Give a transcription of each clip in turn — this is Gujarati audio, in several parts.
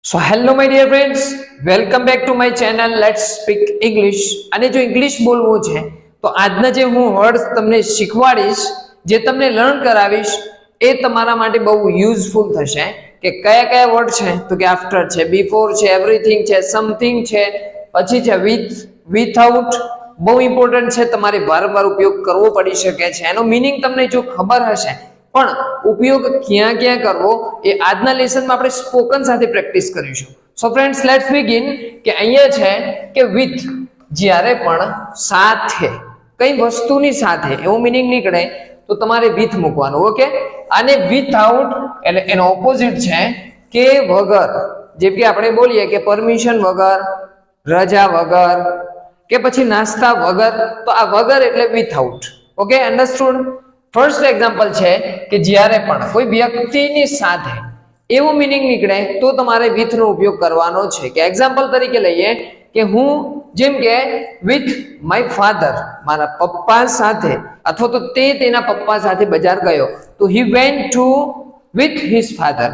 So hello my dear friends, welcome back to my channel Let's Speak English. અને જો ઇંગ્લિશ બોલવું છે તો આજના જે હું વર્ડ્સ તમને શીખવાડીશ, જે તમને લર્ન કરાવીશ, એ તમારા માટે બહુ યુઝફુલ થશે. કે કયા કયા વર્ડ છે તો કે આફ્ટર છે, બિફોર છે, એવરીથિંગ છે, સમથિંગ છે, પછી છે વિથ, વિથઆઉટ. બહુ ઇમ્પોર્ટન્ટ છે, તમારે વારંવાર ઉપયોગ કરવો પડી શકે છે. એનો મીનિંગ તમને જો ખબર હશે, પણ ઉપયોગ ક્યાં ક્યાં કરવો એ આજના લેસનમાં આપણે સ્પોકન સાથે પ્રેક્ટિસ કરીશું. So friends, let's begin. કે અહીંયા છે કે વિથ, જ્યારે પણ સાથે, કઈ વસ્તુની સાથે એવો મીનિંગ નીકળે તો તમારે વિથ મૂકવાનું. ઓકે, અને વિથઆઉટ એટલે એનો ઓપોઝિટ છે કે વગર. જેમ કે આપણે બોલીએ કે પરમિશન વગર, રજા વગર, કે પછી નાસ્તા વગર, તો આ વગર એટલે without. Okay, understood? First example છે કે જ્યારે પણ કોઈ વ્યક્તિની સાથે એવો મીનિંગ નીકળે તો તમારે વિથ નો ઉપયોગ કરવાનો છે. કે એક્ઝામ્પલ તરીકે લઈએ કે હું, જેમ કે વિથ માય ફાધર, મારા પપ્પા સાથે, અથવા તો તે તેના પપ્પા સાથે બજાર ગયો, તો he went to with his father.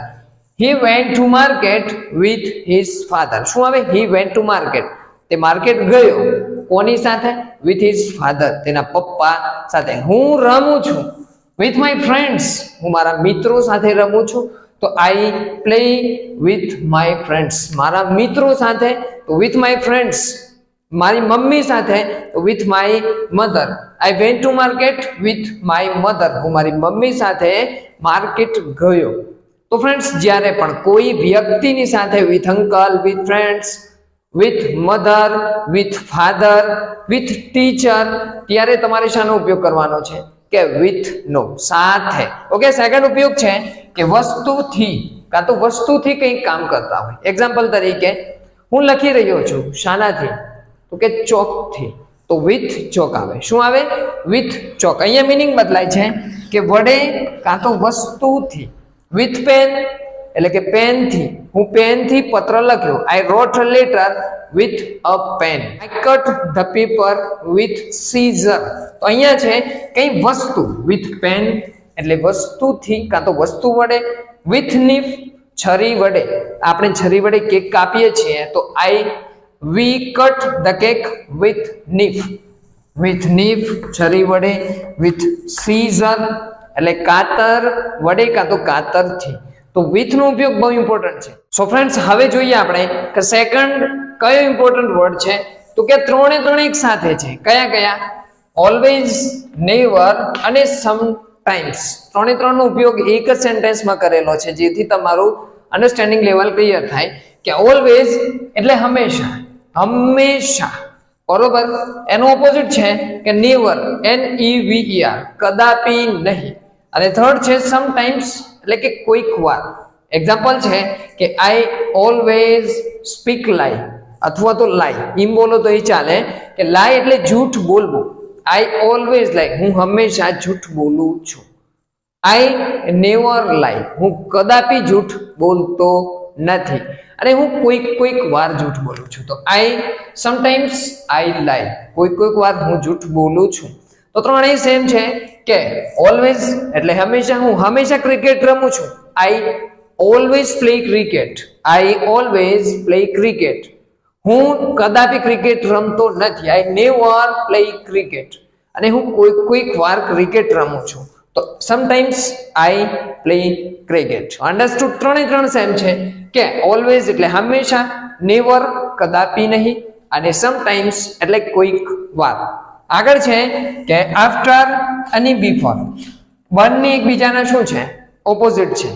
He went to market with his father. શું આવે? હી વેન્ટ ટુ માર્કેટ, તે માર્કેટ ગયો કોની સાથે? વિથ હિઝ ફાધર, તેના પપ્પા સાથે. હું રમું છું વિથ માય ફ્રેન્ડ્સ, હું મારા મિત્રો સાથે રમું છું, તો I play with my friends, મારા મિત્રો સાથે, તો વિથ માય ફ્રેન્ડ્સ. મારી મમ્મી સાથે, તો with my mother. I went to market with my mother, હું મારી મમ્મી સાથે માર્કેટ ગયો. તો ફ્રેન્ડ્સ, જ્યારે પણ કોઈ વ્યક્તિની સાથે with uncle, with friends, with mother, with father, with teacher, ત્યારે તમારે શાનો ઉપયોગ કરવાનો છે? કે વિથ નો, સાથે. ઓકે, સેકન્ડ ઉપયોગ છે કે વસ્તુથી, કાં તો વસ્તુથી કંઈક કામ કરતા હોય. એક્ઝામ્પલ તરીકે હું લખી રહ્યો છું, શાનાથી? તો કે ચોકથી, તો વિથ ચોક આવે. શું આવે? વિથ ચોક. અહીંયા મીનિંગ બદલાય છે કે વડે કાં તો વસ્તુથી. વિથ પેન એટલે કે પેનથી, હું પેનથી પત્ર લખ્યો. I wrote a letter with a pen. I cut the paper with scissor. તો અહીંયા છે કઈ વસ્તુ, વિથ પેન એટલે વસ્તુથી કાં તો વસ્તુ વડે. વિથ નીફ, છરી વડે. આપણે છરી વડે કેક કાપીએ છીએ, તો we cut the cake with knife. With knife, છરી વડે. વિથ સીઝર એટલે કાતર વડે કાં તો કાતરથી. તો વિથ નો ઉપયોગ બહુ ઇમ્પોર્ટન્ટ છે. સો ફ્રેન્ડ્સ, હવે જોઈએ આપણે કે સેકન્ડ કયો ઇમ્પોર્ટન્ટ વર્ડ છે, તો કે ત્રણે એક સાથે છે. કયા કયા? ઓલવેઝ, નેવર અને સમટાઇમ્સ. ત્રણ નો ઉપયોગ એક જ સેન્ટેન્સમાં કરેલો છે, જેથી તમારું અન્ડરસ્ટેન્ડિંગ લેવલ ક્લિયર થાય. કે ઓલવેઝ એટલે હંમેશા, હંમેશા, બરોબર. એનો ઓપોઝિટ છે કે નેવર, NEVER, કદાપી નહીં. અને થર્ડ છે સમટાઇમ્સ એટલે કે કોઈક વાર. એક્ઝામ્પલ છે કે આઈ ઓલવેઝ સ્પીક લાય, અથવા તો લાય. એમ બોલો તો એ ચાલે કે લાય એટલે જૂઠ બોલવું. આઈ ઓલવેઝ લાય, હું હંમેશા જૂઠ બોલું છું. આઈ નેવર લાય, હું કદાપી જૂઠ બોલતો નથી. અને હું કોઈક વાર જૂઠ બોલું છું, તો આઈ સમટાઇમ્સ આઈ લાય, કોઈક વાર હું જૂઠ બોલું છું. તો ત્રણેય સેમ છે કે ઓલવેઝ એટલે હંમેશા, હું હંમેશા ક્રિકેટ રમું છું. I always play cricket. I always play cricket. હું કદાપી ક્રિકેટ રમતો નથી. I never play cricket. અને હું કોઈક વાર ક્રિકેટ રમું છું, તો sometimes I play cricket. Understood? ત્રણ સેમ છે કે ઓલવેઝ એટલે હંમેશા, નેવર કદાપી નહીં, અને સમટાઇમ્સ એટલે કોઈક વાર. આગળ છે કે આફ્ટર અને બિફોર. બંને એકબીજાના શું છે? ઓપોઝિટ છે.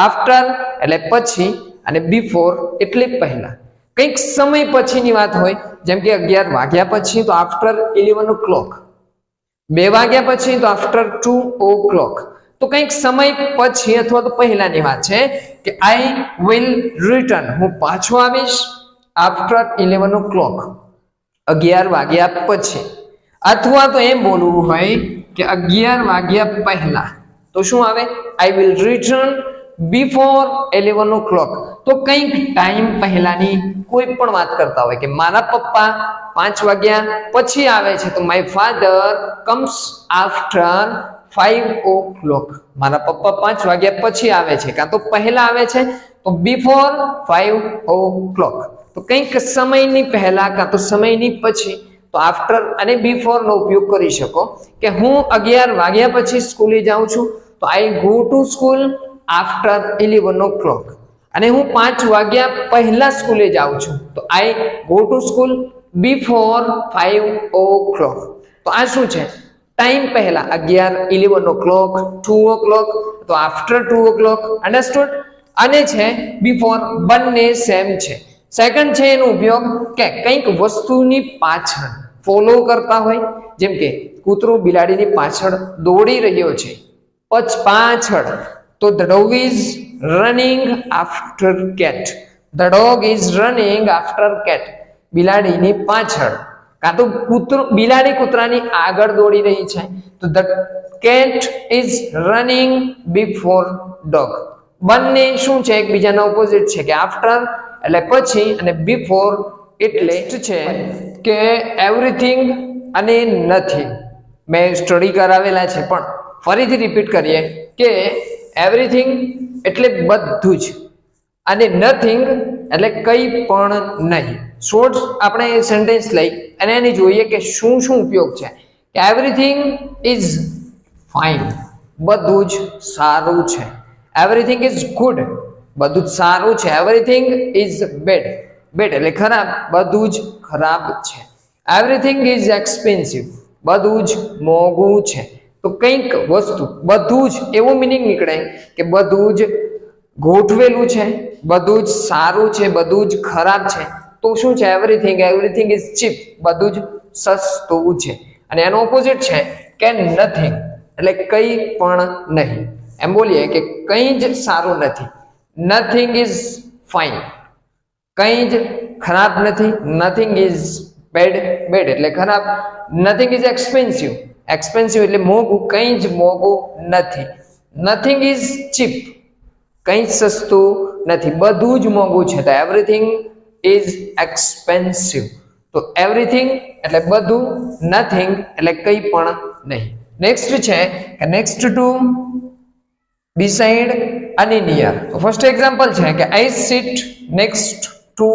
આફ્ટર એટલે પછી, અને બિફોર એટલે પહેલા. કંઈક સમય પછીની વાત હોય, જેમ કે 11 વાગ્યા પછી, તો આફ્ટર 11 o'clock. 2 વાગ્યા પછી, તો આફ્ટર 2 o'clock. તો કંઈક સમય પછી અથવા તો પહેલાની વાત છે કે આઈ વિલ રિટર્ન, હું પાછો આવીશ આફ્ટર 11 o'clock, 11 વાગ્યા પછી. અથવા તો એમ બોલવું હોય કે 11 વાગ્યા પહેલા, તો શું આવે? I will return before 11 o'clock. તો કંઈક ટાઈમ પહેલાની કોઈ પણ વાત કરતા હોય કે મારા પપ્પા 5 વાગ્યા પછી આવે છે, તો my father comes after 5 o'clock. મારા પપ્પા 5 વાગ્યા પછી આવે છે, કાં તો પહેલા આવે છે, તો બિફોર 5 o'clock. તો કંઈક સમયની પહેલા કાં તો સમયની પછી, તો આફ્ટર અને બિફોર નો ઉપયોગ કરી શકો કે હું 11 વાગ્યા પછી સ્કૂલે જાઉં છું, તો I go to school after 11 o'clock. અને હું 5 વાગ્યા પહેલા સ્કૂલે જાઉં છું, તો I go to school before 5 o'clock. તો આ શું છે? ટાઈમ પહેલા 11, 11 o'clock, 2 o'clock, તો આફ્ટર 2 o'clock. અન્ડરસ્ટુડ? અને છે બિફોર, બંને સેમ છે. સેકન્ડ છે એનો ઉપયોગ કે કંઈક વસ્તુની પાછળ ફોલો કરતા હોય, જેમ કે કૂતરો બિલાડીની પાછળ દોડી રહ્યો છે, પાછળ, તો the dog is running after cat. The dog is running after cat. બિલાડીની પાછળ, કાં તો બિલાડી કૂતરાની આગળ દોડી રહી છે, તો the cat is running before dog. બંને શું છે? એકબીજાના ઓપોઝિટ છે કે આફ્ટર એટલે પછી અને બિફોર એટલે છે કે એવરીથિંગ અને નથિંગ. મેં સ્ટડી કરાવેલા છે પણ ફરીથી રિપીટ કરીએ કે એવરીથિંગ એટલે બધું જ અને નથિંગ એટલે કંઈ પણ નહીં. શોર્ટ આપણે સેન્ટેન્સ લઈ અને એની જોઈએ કે શું શું ઉપયોગ છે. કે એવરીથિંગ ઇઝ ફાઇન, બધું જ સારું છે. એવરીથિંગ ઇઝ ગુડ, બધું જ સારું છે. એવરીથિંગ ઇઝ બેડ, બેડ એટલે ખરાબ, બધું જ ખરાબ છે. એવરીથિંગ ઇઝ એક્સપેન્સિવ, બધું જ મોંઘું છે. તો કંઈક વસ્તુ બધું જ એવો મિનિંગ નીકળે કે બધું જ ગોઠવેલું છે, બધું જ સારું છે, બધું જ ખરાબ છે. તો શું છે? એવરીથિંગ. એવરીથિંગ ઇઝ ચીપ, બધું જ સસ્તું છે. અને એનો ઓપોઝિટ છે કે નથિંગ એટલે કંઈ પણ નહીં. એમ બોલીએ કે કંઈ જ સારું નથી. નથિંગ ઇઝ ફાઇન, કંઈ જ ખરાબ નથી. નથિંગ ઇઝ બેડ, બેડ એટલે ખરાબ. નથિંગ ઇઝ એક્સપેન્સિવ, એક્સપેન્સિવ એટલે મોંઘું, કંઈ જ મોંઘું નથી. નથિંગ ઇઝ ચીપ, કંઈ જ સસ્તું નથી, બધું જ મોંઘું છે. તો એવરીથિંગ ઇઝ એક્સપેન્સિવ. તો એવરીથિંગ એટલે બધું, નથિંગ એટલે કંઈ પણ નહીં. નેક્સ્ટ છે કે નેક્સ્ટ ટુ, beside અને near. તો ફર્સ્ટ એક્ઝામ્પલ છે કે I sit next to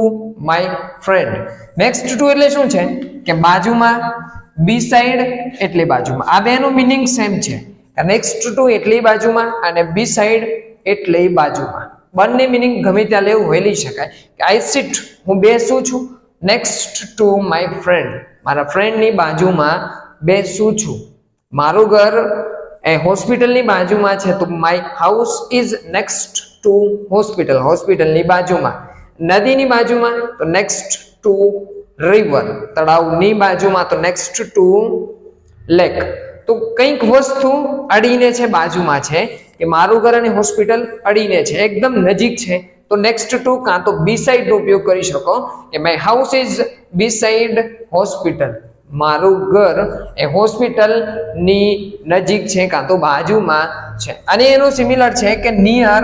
my friend. next to એટલે શું છે? કે બાજુમાં, beside એટલે બાજુમાં. આ બેનો મીનિંગ સેમ છે. next to એટલે બાજુમાં અને beside એટલે બાજુમાં. બંને મીનિંગ ગમે ત્યાં લેવું હોય લઈ શકાય. કે I sit હું બેસું છું, next to my friend મારા ફ્રેન્ડની બાજુમાં બેસું છું. મારું ઘર એ હોસ્પિટલની બાજુમાં છે, તો my house is next to hospital, હોસ્પિટલની બાજુમાં. નદીની બાજુમાં તો નેક્સ્ટ ટુ રિવર, તળાવની બાજુમાં તો નેક્સ્ટ ટુ લેક. તો કંઈક વસ્તુ અડીને છે, બાજુમાં છે. કે મારું ઘર અને હોસ્પિટલ અડીને છે, એકદમ નજીક છે, તો નેક્સ્ટ ટુ કાં તો બીસાઇડ નો ઉપયોગ કરી શકો કે માય હાઉસ ઇઝ બીસાઇડ હોસ્પિટલ. મારું ઘર એ હોસ્પિટલ ની નજીક છે કાં તો બાજુમાં છે. અને એનો સિમિલર છે કે નિયર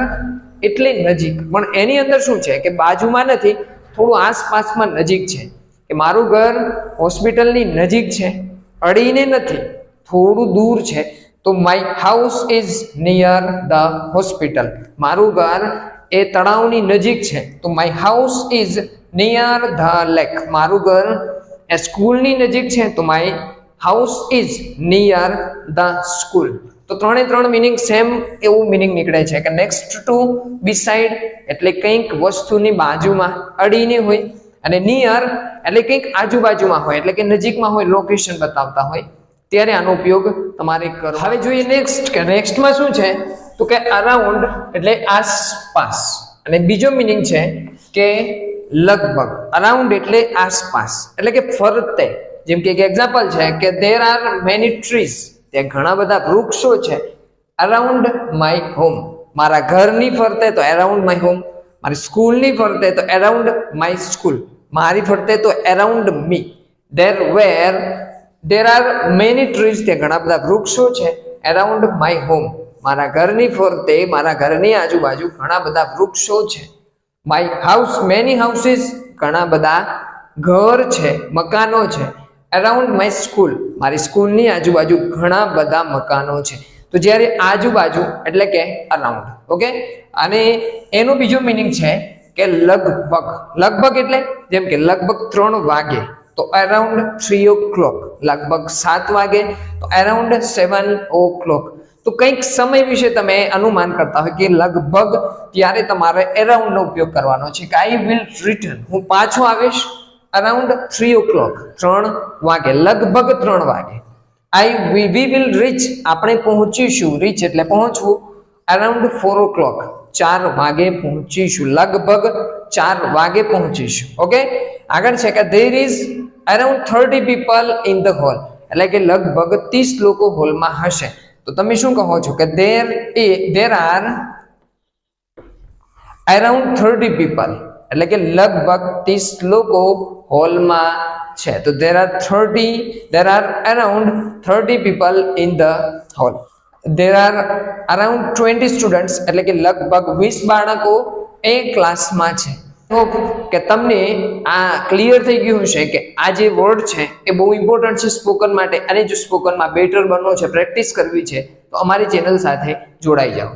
એટલે નજીક, પણ એની અંદર શું છે કે બાજુમાં નથી, થોડું આસપાસમાં નજીક છે. કે મારું ઘર હોસ્પિટલની નજીક છે, અડીને નથી, થોડું દૂર છે. તો my house is near the hospital. મારું ઘર એ તળાવની નજીક છે, તો my house is near the lake. મારું ઘર એ સ્કૂલની નજીક છે, તો my house is near the school. તો ત્રણે ત્રણ મિનિંગ સેમ એવું મિનિંગ નીકળે છે કે નેક્સ્ટ ટુ બિસાઇડ એટલે કંઈક વસ્તુની બાજુમાં અડીને હોય, અને નિયર એટલે કંઈક આજુબાજુમાં હોય, એટલે કે નજીકમાં હોય, લોકેશન બતાવતા હોય, ત્યારે આનો ઉપયોગ તમારે કરો. હવે જોઈએ નેક્સ્ટ કે નેક્સ્ટમાં શું છે તો કે અરાઉન્ડ એટલે આસપાસ, અને બીજો મિનિંગ છે કે લગભગ. અરાઉન્ડ એટલે આસપાસ એટલે કે ફરતે. જેમ કે એક એક્ઝામ્પલ છે કે there are many trees, ત્યાં ઘણા બધા વૃક્ષો છે. અરાઉન્ડ માય હોમ, મારા ઘરની ફરતે તો અરાઉન્ડ માય હોમ. મારી સ્કૂલની ફરતે તો અરાઉન્ડ માય સ્કૂલ. મારી ફરતે તો around me. there are many trees, ત્યાં ઘણા બધા વૃક્ષો છે. અરાઉન્ડ માય હોમ, મારા ઘરની ફરતે, મારા ઘરની આજુબાજુ ઘણા બધા વૃક્ષો છે. માય હાઉસ, મેની હાઉસીસ, ઘણા બધા ઘર છે, મકાનો છે. અરાઉન્ડ માય સ્કૂલ, મારી સ્કૂલની આજુબાજુ ઘણા બધા મકાનો છે. તો જ્યારે આજુબાજુ એટલે કે અરાઉન્ડ. ઓકે, અને એનો બીજો મિનિંગ છે કે લગભગ. લગભગ એટલે જેમ કે લગભગ 3 વાગે તો અરાઉન્ડ 3 o'clock, લગભગ 7 વાગે તો અરાઉન્ડ 7 o'clock. તો કંઈક સમય વિશે તમે અનુમાન કરતા હોય કે લગભગ, ત્યારે તમારે અરાઉન્ડ નો ઉપયોગ કરવાનો છે કે આઈ વિલ રિટર્ન, હું પાછો આવીશ અરાઉન્ડ 3 o'clock, 3 વાગે, લગભગ 3 વાગે. વી વિલ રીચ, આપણે પહોંચીશું, રીચ એટલે પહોંચવું, અરાઉન્ડ 4 o'clock, 4 વાગે પહોંચીશું, લગભગ 4 વાગે પહોંચીશું. ઓકે, આગળ છે કે there is around 30 people in the hall, એટલે કે લગભગ 30 લોકો હોલમાં હશે. તો તમે શું કહો છો કે there are around 30 people, એટલે કે લગભગ 30 લોકો હોલમાં છે. તો there are around 30 people in the hall. There are around 20 students, એટલે કે લગભગ 20 બાળકો એ ક્લાસમાં છે. હોપ કે તમને આ ક્લિયર થઈ ગયું હશે કે આ જે વર્ડ છે એ બહુ ઇમ્પોર્ટન્ટ છે સ્પોકન માટે, અને જો સ્પોકનમાં બેટર બનવું છે, પ્રેક્ટિસ કરવી છે, તો અમારી ચેનલ સાથે જોડાઈ જાઓ.